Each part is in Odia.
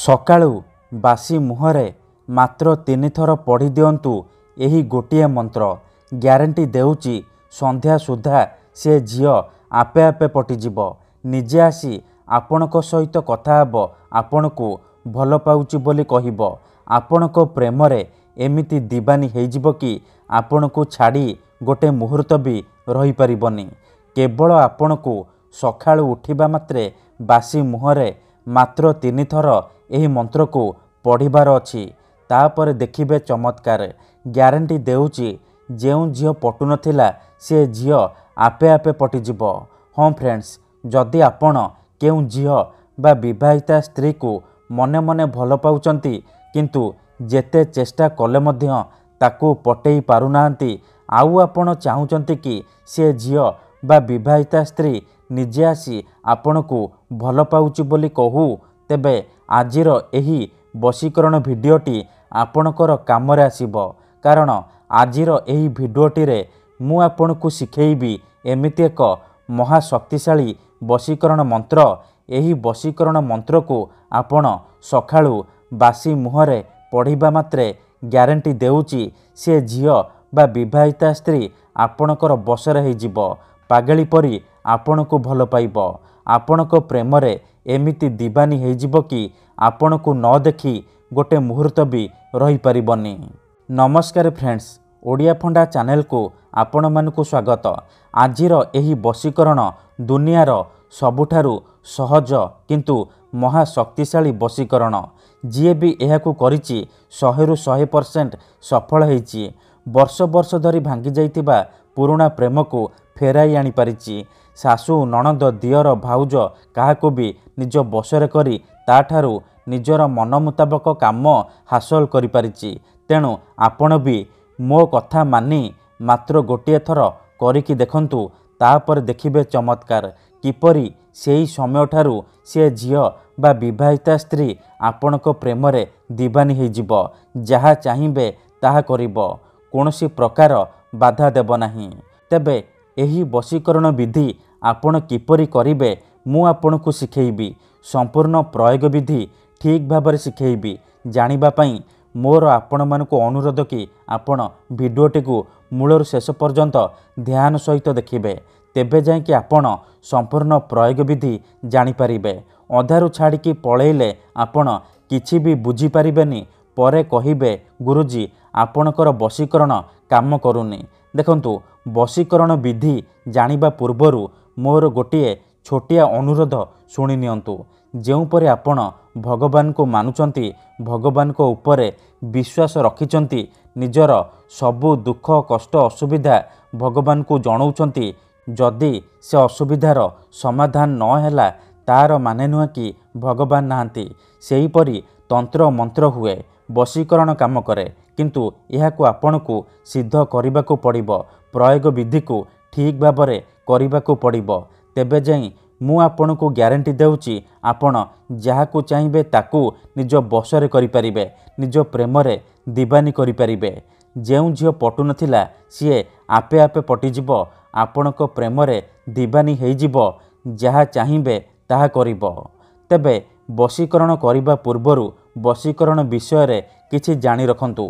ସକାଳୁ ବାସି ମୁହଁରେ ମାତ୍ର 3 ଥର ପଢ଼ି ଦିଅନ୍ତୁ ଏହି ଗୋଟିଏ ମନ୍ତ୍ର। ଗ୍ୟାରେଣ୍ଟି ଦେଉଛି ସନ୍ଧ୍ୟା ସୁଦ୍ଧା ସେ ଝିଅ ଆପେ ଆପେ ପଟିଯିବ। ନିଜେ ଆସି ଆପଣଙ୍କ ସହିତ କଥା ହେବ, ଆପଣଙ୍କୁ ଭଲ ପାଉଛି ବୋଲି କହିବ। ଆପଣଙ୍କ ପ୍ରେମରେ ଏମିତି ଦିବାନୀ ହେଇଯିବ କି ଆପଣଙ୍କୁ ଛାଡ଼ି ଗୋଟେ ମୁହୂର୍ତ୍ତ ବି ରହିପାରିବନି। କେବଳ ଆପଣଙ୍କୁ ସକାଳୁ ଉଠିବା ମାତ୍ରେ ବାସି ମୁହଁରେ ମାତ୍ର 3 ଥର ଏହି ମନ୍ତ୍ରକୁ ପଢ଼ିବାର ଅଛି। ତାପରେ ଦେଖିବେ ଚମତ୍କାର। ଗ୍ୟାରେଣ୍ଟି ଦେଉଛି ଯେଉଁ ଝିଅ ପଟୁନଥିଲା ସେ ଝିଅ ଆପେ ଆପେ ପଟିଯିବ। ହଁ ଫ୍ରେଣ୍ଡସ୍, ଯଦି ଆପଣ କେଉଁ ଝିଅ ବା ବିବାହିତା ସ୍ତ୍ରୀକୁ ମନେ ମନେ ଭଲ ପାଉଛନ୍ତି କିନ୍ତୁ ଯେତେ ଚେଷ୍ଟା କଲେ ମଧ୍ୟ ତାକୁ ପଟେଇ ପାରୁନାହାନ୍ତି, ଆଉ ଆପଣ ଚାହୁଁଛନ୍ତି କି ସେ ଝିଅ ବା ବିବାହିତା ସ୍ତ୍ରୀ ନିଜେ ଆସି ଆପଣଙ୍କୁ ଭଲ ପାଉଛି ବୋଲି କହୁ, ତେବେ ଆଜିର ଏହି ବଶୀକରଣ ଭିଡ଼ିଓଟି ଆପଣଙ୍କର କାମରେ ଆସିବ। କାରଣ ଆଜିର ଏହି ଭିଡ଼ିଓଟିରେ ମୁଁ ଆପଣଙ୍କୁ ଶିଖେଇବି ଏମିତି ଏକ ମହାଶକ୍ତିଶାଳୀ ବଶୀକରଣ ମନ୍ତ୍ର। ଏହି ବଶୀକରଣ ମନ୍ତ୍ରକୁ ଆପଣ ସକାଳୁ ବାସି ମୁହଁରେ ପଢ଼ିବା ମାତ୍ରେ ଗ୍ୟାରେଣ୍ଟି ଦେଉଛି ସେ ଝିଅ ବା ବିବାହିତା ସ୍ତ୍ରୀ ଆପଣଙ୍କର ବଶରେ ହେଇଯିବ। ପାଗଳି ପରି ଆପଣଙ୍କୁ ଭଲ ପାଇବ। ଆପଣଙ୍କ ପ୍ରେମରେ ଏମିତି ଦିବାନୀ ହେଇଯିବ କି ଆପଣଙ୍କୁ ନ ଦେଖି ଗୋଟେ ମୁହୂର୍ତ୍ତ ବି ରହିପାରିବନି। ନମସ୍କାର ଫ୍ରେଣ୍ଡସ୍, ଓଡ଼ିଆ ଫଣ୍ଡା ଚ୍ୟାନେଲକୁ ଆପଣମାନଙ୍କୁ ସ୍ୱାଗତ। ଆଜିର ଏହି ବଶୀକରଣ ଦୁନିଆର ସବୁଠାରୁ ସହଜ କିନ୍ତୁ ମହାଶକ୍ତିଶାଳୀ ବଶୀକରଣ। ଯିଏ ବି ଏହାକୁ କରିଛି 100ରୁ 100% ସଫଳ ହେଇଛି। ବର୍ଷ ବର୍ଷ ଧରି ଭାଙ୍ଗି ଯାଇଥିବା ପୁରୁଣା ପ୍ରେମକୁ ଫେରାଇ ଆଣିପାରିଛି। ଶାଶୁ, ନଣନ୍ଦ, ଦିଅର, ଭାଉଜ କାହାକୁ ବି ନିଜ ବଶରେ କରି ତାଠାରୁ ନିଜର ମନ ମୁତାବକ କାମ ହାସଲ କରିପାରିଛି। ତେଣୁ ଆପଣ ବି ମୋ କଥା ମାନି ମାତ୍ର ଗୋଟିଏ ଥର କରିକି ଦେଖନ୍ତୁ। ତାପରେ ଦେଖିବେ ଚମତ୍କାର କିପରି ସେହି ସମୟଠାରୁ ସେ ଝିଅ ବା ବିବାହିତା ସ୍ତ୍ରୀ ଆପଣଙ୍କ ପ୍ରେମରେ ଦିବାନୀ ହେଇଯିବ। ଯାହା ଚାହିଁବେ ତାହା କରିବ, କୌଣସି ପ୍ରକାର ବାଧା ଦେବ ନାହିଁ। ତେବେ ଏହି ବଶୀକରଣ ବିଧି ଆପଣ କିପରି କରିବେ ମୁଁ ଆପଣଙ୍କୁ ଶିଖେଇବି। ସମ୍ପୂର୍ଣ୍ଣ ପ୍ରୟୋଗ ବିଧି ଠିକ୍ ଭାବରେ ଶିଖେଇବି। ଜାଣିବା ପାଇଁ ମୋର ଆପଣମାନଙ୍କୁ ଅନୁରୋଧ କି ଆପଣ ଭିଡ଼ିଓଟିକୁ ମୂଳରୁ ଶେଷ ପର୍ଯ୍ୟନ୍ତ ଧ୍ୟାନ ସହିତ ଦେଖିବେ। ତେବେ ଯାଇକି ଆପଣ ସମ୍ପୂର୍ଣ୍ଣ ପ୍ରୟୋଗ ବିଧି ଜାଣିପାରିବେ। ଅଧାରୁ ଛାଡ଼ିକି ପଳେଇଲେ ଆପଣ କିଛି ବି ବୁଝିପାରିବେନି। ପରେ କହିବେ ଗୁରୁଜୀ ଆପଣଙ୍କର ବଶୀକରଣ କାମ କରୁନି। ଦେଖନ୍ତୁ, ବଶୀକରଣ ବିଧି ଜାଣିବା ପୂର୍ବରୁ ମୋର ଗୋଟିଏ ଛୋଟିଆ ଅନୁରୋଧ ଶୁଣି ନିଅନ୍ତୁ। ଯେଉଁପରି ଆପଣ ଭଗବାନଙ୍କୁ ମାନୁଛନ୍ତି, ଭଗବାନଙ୍କ ଉପରେ ବିଶ୍ୱାସ ରଖିଛନ୍ତି, ନିଜର ସବୁ ଦୁଃଖ କଷ୍ଟ ଅସୁବିଧା ଭଗବାନଙ୍କୁ ଜଣାଉଛନ୍ତି, ଯଦି ସେ ଅସୁବିଧାର ସମାଧାନ ନ ହେଲା ତାର ମାନେ ନୁହେଁ କି ଭଗବାନ ନାହାନ୍ତି। ସେହିପରି ତନ୍ତ୍ର ମନ୍ତ୍ର ହୁଏ, ବଶୀକରଣ କାମ କରେ, କିନ୍ତୁ ଏହାକୁ ଆପଣଙ୍କୁ ସିଦ୍ଧ କରିବାକୁ ପଡ଼ିବ। ପ୍ରୟୋଗ ବିଧିକୁ ଠିକ୍ ଭାବରେ କରିବାକୁ ପଡ଼ିବ। ତେବେ ଯାଇ ମୁଁ ଆପଣଙ୍କୁ ଗ୍ୟାରେଣ୍ଟି ଦେଉଛି ଆପଣ ଯାହାକୁ ଚାହିଁବେ ତାକୁ ନିଜ ବଶରେ କରିପାରିବେ, ନିଜ ପ୍ରେମରେ ଦିବାନୀ କରିପାରିବେ। ଯେଉଁ ଝିଅ ପଟୁନଥିଲା ସିଏ ଆପେ ଆପେ ପଟିଯିବ, ଆପଣଙ୍କ ପ୍ରେମରେ ଦିବାନୀ ହେଇଯିବ। ଯାହା ଚାହିଁବେ ତାହା କରିବ। ତେବେ ବଶୀକରଣ କରିବା ପୂର୍ବରୁ ବଶୀକରଣ ବିଷୟରେ କିଛି ଜାଣି ରଖନ୍ତୁ।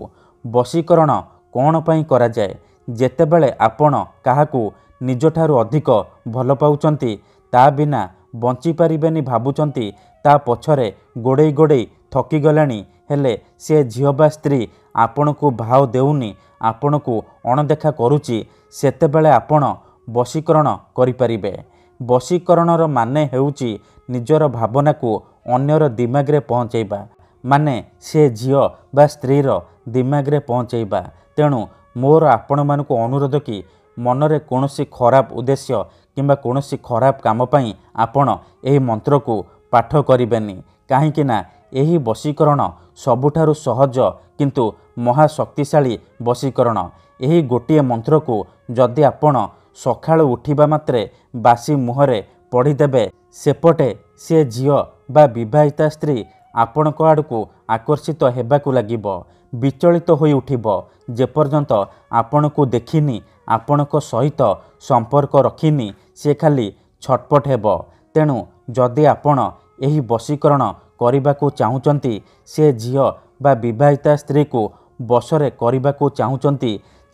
ବଶୀକରଣ କ'ଣ ପାଇଁ କରାଯାଏ? ଯେତେବେଳେ ଆପଣ କାହାକୁ ନିଜଠାରୁ ଅଧିକ ଭଲ ପାଉଛନ୍ତି, ତା ବିନା ବଞ୍ଚିପାରିବେନି ଭାବୁଛନ୍ତି, ତା ପଛରେ ଗୋଡ଼େଇ ଗୋଡ଼େଇ ଥକିଗଲେଣି, ହେଲେ ସେ ଝିଅ ବା ସ୍ତ୍ରୀ ଆପଣଙ୍କୁ ଭାव ଦେଉନି, ଆପଣଙ୍କୁ ଅଣଦେଖା କରୁଛି, ସେତେବେଳେ ଆପଣ ବଶୀକରଣ କରିପାରିବେ। ବଶୀକରଣର ମାନେ ହେଉଛି ନିଜର ଭାବନାକୁ ଅନ୍ୟର ଦିମାଗରେ ପହଞ୍ଚାଇବା, ମାନେ ସେ ଝିଅ ବା ସ୍ତ୍ରୀର ଦିମାଗରେ ପହଞ୍ଚାଇବା। ତେଣୁ ମୋର ଆପଣମାନଙ୍କୁ ଅନୁରୋଧ କି ମନରେ କୌଣସି ଖରାପ ଉଦ୍ଦେଶ୍ୟ କିମ୍ବା କୌଣସି ଖରାପ କାମ ପାଇଁ ଆପଣ ଏହି ମନ୍ତ୍ରକୁ ପାଠ କରିବେନି। କାହିଁକି ନା ଏହି ବଶୀକରଣ ସବୁଠାରୁ ସହଜ କିନ୍ତୁ ମହାଶକ୍ତିଶାଳୀ ବଶୀକରଣ। ଏହି ଗୋଟିଏ ମନ୍ତ୍ରକୁ ଯଦି ଆପଣ ସକାଳୁ ଉଠିବା ମାତ୍ରେ ବାସି ମୁହଁରେ ପଢ଼ିଦେବେ, ସେପଟେ ସେ ଝିଅ ବା ବିବାହିତା ସ୍ତ୍ରୀ ଆପଣଙ୍କ ଆଡ଼କୁ ଆକର୍ଷିତ ହେବାକୁ ଲାଗିବ, ବିଚଳିତ ହୋଇ ଉଠିବ। ଯେପର୍ଯ୍ୟନ୍ତ ଆପଣଙ୍କୁ ଦେଖିନି, ଆପଣଙ୍କ ସହିତ ସମ୍ପର୍କ ରଖିନି, ସେ ଖାଲି ଛଟପଟ ହେବ। ତେଣୁ ଯଦି ଆପଣ ଏହି ବଶୀକରଣ କରିବାକୁ ଚାହୁଁଛନ୍ତି, ସେ ଝିଅ ବା ବିବାହିତା ସ୍ତ୍ରୀକୁ ବଶରେ କରିବାକୁ ଚାହୁଁଛନ୍ତି,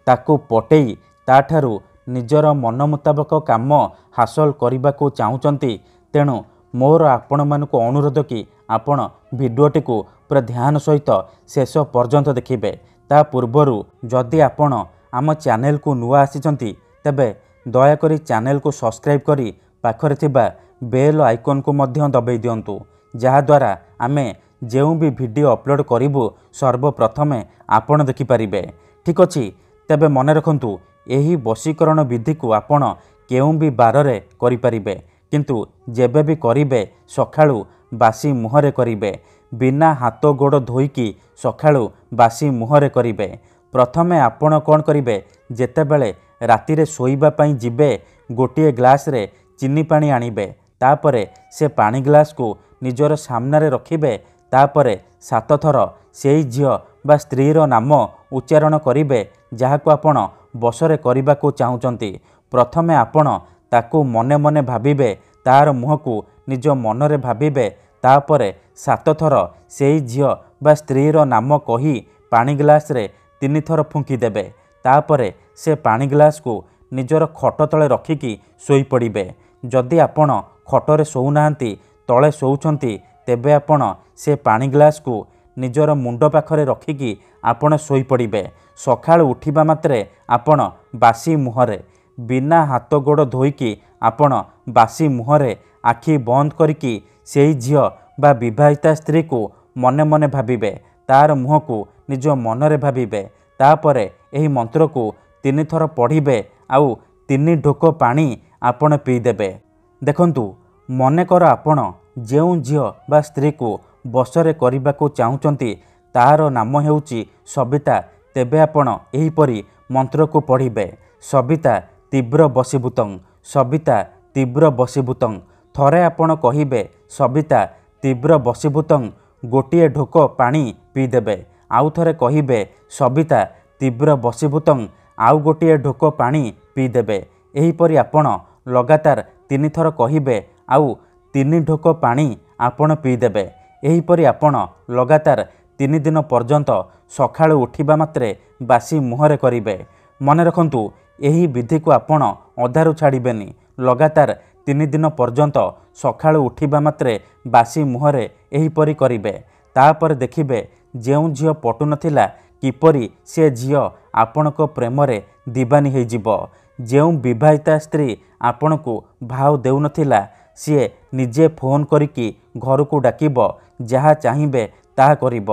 ତାକୁ ପଟେଇ ତାଠାରୁ ନିଜର ମନ ମୁତାବକ କାମ ହାସଲ କରିବାକୁ ଚାହୁଁଛନ୍ତି, ତେଣୁ ମୋର ଆପଣମାନଙ୍କୁ ଅନୁରୋଧ କି ଆପଣ ଭିଡ଼ିଓଟିକୁ ପୁରା ଧ୍ୟାନ ସହିତ ଶେଷ ପର୍ଯ୍ୟନ୍ତ ଦେଖିବେ। ତା ପୂର୍ବରୁ ଯଦି ଆପଣ ଆମ ଚ୍ୟାନେଲକୁ ନୂଆ ଆସିଛନ୍ତି ତେବେ ଦୟାକରି ଚ୍ୟାନେଲକୁ ସବସ୍କ୍ରାଇବ୍ କରି ପାଖରେ ଥିବା ବେଲ୍ ଆଇକନ୍କୁ ମଧ୍ୟ ଦବାଇ ଦିଅନ୍ତୁ, ଯାହାଦ୍ୱାରା ଆମେ ଯେଉଁ ବି ଭିଡ଼ିଓ ଅପଲୋଡ଼ କରିବୁ ସର୍ବପ୍ରଥମେ ଆପଣ ଦେଖିପାରିବେ। ଠିକ୍ ଅଛି, ତେବେ ମନେ ରଖନ୍ତୁ ଏହି ବଶୀକରଣ ବିଧିକୁ ଆପଣ କେଉଁ ବି ବାରରେ କରିପାରିବେ, କିନ୍ତୁ ଯେବେ ବି କରିବେ ସକାଳୁ ବାସି ମୁହଁରେ କରିବେ। ବିନା ହାତ ଗୋଡ଼ ଧୋଇକି ସକାଳୁ ବାସି ମୁହଁରେ କରିବେ। ପ୍ରଥମେ ଆପଣ କ'ଣ କରିବେ, ଯେତେବେଳେ ରାତିରେ ଶୋଇବା ପାଇଁ ଯିବେ ଗୋଟିଏ ଗ୍ଲାସରେ ଚିନି ପାଣି ଆଣିବେ। ତାପରେ ସେ ପାଣି ଗ୍ଲାସକୁ ନିଜର ସାମ୍ନାରେ ରଖିବେ। ତାପରେ 7 ଥର ସେଇ ଝିଅ ବା ସ୍ତ୍ରୀର ନାମ ଉଚ୍ଚାରଣ କରିବେ ଯାହାକୁ ଆପଣ ବଶରେ କରିବାକୁ ଚାହୁଁଛନ୍ତି। ପ୍ରଥମେ ଆପଣ ତାକୁ ମନେ ମନେ ଭାବିବେ, ତାର ମୁହଁକୁ ନିଜ ମନରେ ଭାବିବେ। ତାପରେ 7 ଥର ସେଇ ଝିଅ ବା ସ୍ତ୍ରୀର ନାମ କହି ପାଣି ଗ୍ଲାସରେ 3 ଥର ଫୁଙ୍କିଦେବେ। ତାପରେ ସେ ପାଣି ଗ୍ଲାସକୁ ନିଜର ଖଟ ତଳେ ରଖିକି ଶୋଇପଡ଼ିବେ। ଯଦି ଆପଣ ଖଟରେ ଶୋଉନାହାନ୍ତି, ତଳେ ଶୋଉଛନ୍ତି, ତେବେ ଆପଣ ସେ ପାଣି ଗ୍ଲାସକୁ ନିଜର ମୁଣ୍ଡ ପାଖରେ ରଖିକି ଆପଣ ଶୋଇପଡ଼ିବେ। ସକାଳୁ ଉଠିବା ମାତ୍ରେ ଆପଣ ବାସି ମୁହଁରେ, ବିନା ହାତ ଗୋଡ଼ ଧୋଇକି ଆପଣ ବାସି ମୁହଁରେ ଆଖି ବନ୍ଦ କରିକି ସେଇ ଝିଅ ବା ବିବାହିତା ସ୍ତ୍ରୀକୁ ମନେ ମନେ ଭାବିବେ, ତାର ମୁହଁକୁ ନିଜ ମନରେ ଭାବିବେ। ତାପରେ ଏହି ମନ୍ତ୍ରକୁ 3 ଥର ପଢ଼ିବେ ଆଉ 3 ଢୋକ ପାଣି ଆପଣ ପିଇଦେବେ। ଦେଖନ୍ତୁ, ମନେକର ଆପଣ ଯେଉଁ ଝିଅ ବା ସ୍ତ୍ରୀକୁ ବଶରେ କରିବାକୁ ଚାହୁଁଛନ୍ତି ତାହାର ନାମ ହେଉଛି ସବିତା, ତେବେ ଆପଣ ଏହିପରି ମନ୍ତ୍ରକୁ ପଢ଼ିବେ। ସବିତା ତୀବ୍ର ବଶୀଭୂତଂ, ସବିତା ତୀବ୍ର ବଶୀଭୂତଂ। ଥରେ ଆପଣ କହିବେ ସବିତା ତୀବ୍ର ବଶୀଭୂତଂ, ଗୋଟିଏ ଢୋକ ପାଣି ପିଇଦେବେ। ଆଉ ଥରେ କହିବେ ସବିତା ତୀବ୍ର ବଶୀଭୂତଂ, ଆଉ ଗୋଟିଏ ଢୋକ ପାଣି ପିଇଦେବେ। ଏହିପରି ଆପଣ ଲଗାତାର 3 ଥର କହିବେ ଆଉ 3 ଢୋକ ପାଣି ଆପଣ ପିଇଦେବେ। ଏହିପରି ଆପଣ ଲଗାତାର 3 ଦିନ ପର୍ଯ୍ୟନ୍ତ ସକାଳୁ ଉଠିବା ମାତ୍ରେ ବାସି ମୁହଁରେ କରିବେ। ମନେ ରଖନ୍ତୁ, ଏହି ବିଧିକୁ ଆପଣ ଅଧାରୁ ଛାଡ଼ିବେନି। ଲଗାତାର 3 ଦିନ ପର୍ଯ୍ୟନ୍ତ ସକାଳୁ ଉଠିବା ମାତ୍ରେ ବାସି ମୁହଁରେ ଏହିପରି କରିବେ। ତାପରେ ଦେଖିବେ ଯେଉଁ ଝିଅ ପଟୁନଥିଲା କିପରି ସେ ଝିଅ ଆପଣଙ୍କ ପ୍ରେମରେ ଦିବାନୀ ହେଇଯିବ। ଯେଉଁ ବିବାହିତା ସ୍ତ୍ରୀ ଆପଣଙ୍କୁ ଭାଉ ଦେଉନଥିଲା, ସିଏ ନିଜେ ଫୋନ୍ କରିକି ଘରକୁ ଡାକିବ, ଯାହା ଚାହିଁବେ ତାହା କରିବ।